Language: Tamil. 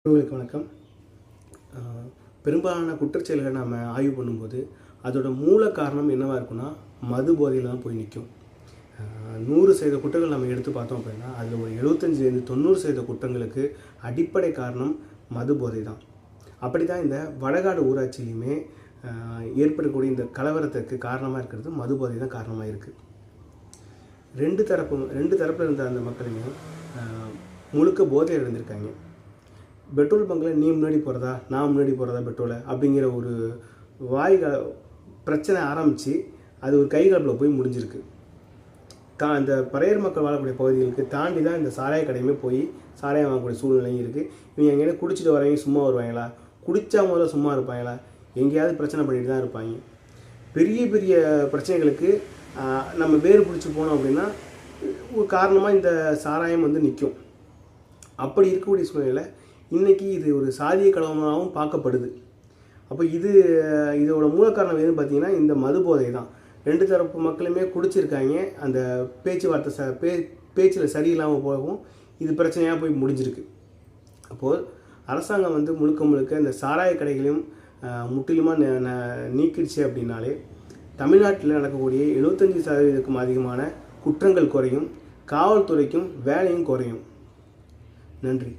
உங்களுக்கு வணக்கம். பெரும்பாலான குற்றச்செயல்களை நம்ம ஆய்வு பண்ணும்போது அதோட மூல காரணம் என்னவாக இருக்குன்னா மது போதையில் தான் போய் நிற்கும். 100% குற்றங்கள் நம்ம எடுத்து பார்த்தோம் அப்படின்னா அதில் ஒரு 75-90% குற்றங்களுக்கு அடிப்படை காரணம் மது போதை தான். அப்படி தான் இந்த வடகாடு ஊராட்சியிலையுமே ஏற்படக்கூடிய இந்த கலவரத்திற்கு காரணமாக இருக்கிறது மது போதை தான் காரணமாக இருக்குது. ரெண்டு தரப்பில் இருந்த அந்த மக்களுமே முழுக்க போதையில் இருந்திருக்காங்க. பெட்ரோல் பங்கில் நீ முன்னாடி போகிறதா நான் முன்னாடி போகிறதா பெட்ரோலை அப்படிங்கிற ஒரு பிரச்சனை ஆரம்பித்து அது ஒரு கைகலப்பில் போய் முடிஞ்சிருக்கு. இந்த பறையர் மக்கள் வாழக்கூடிய பகுதிகளுக்கு தாண்டி தான் இந்த சாராய கடையுமே போய் சாராயம் வாங்கக்கூடிய சூழ்நிலையும் இருக்குது. இவங்க எங்கேயா குடிச்சிட்டு வரவங்க சும்மா வருவாங்களா? குடித்தா முதல்ல சும்மா இருப்பாங்களா? எங்கேயாவது பிரச்சனை பண்ணிட்டு தான் இருப்பாங்க. பெரிய பெரிய பிரச்சனைகளுக்கு நம்ம வேறு பிடிச்சி போனோம் அப்படின்னா ஒரு காரணமாக இந்த சாராயம் நிற்கும். அப்படி இருக்கக்கூடிய சூழ்நிலையில் இன்றைக்கி இது ஒரு சாதிய கலவரமாகவும் பார்க்கப்படுது. அப்போ இதோட மூல காரணம் எதுன்னு பார்த்தீங்கன்னா இந்த மது போதை தான். ரெண்டு தரப்பு மக்களுமே குடிச்சிருக்காங்க. அந்த பேச்சுவார்த்தை பேச்சில் சரியில்லாமல் போகவும் இது பிரச்சனையாக போய் முடிஞ்சிருக்கு. அப்போது அரசாங்கம் முழுக்க இந்த சாராய கடைகளையும் முற்றிலுமாக நீக்கிடுச்சு அப்படின்னாலே தமிழ்நாட்டில் நடக்கக்கூடிய 75%க்கும் அதிகமான குற்றங்கள் குறையும், காவல்துறைக்கும் வேலையும் குறையும். நன்றி.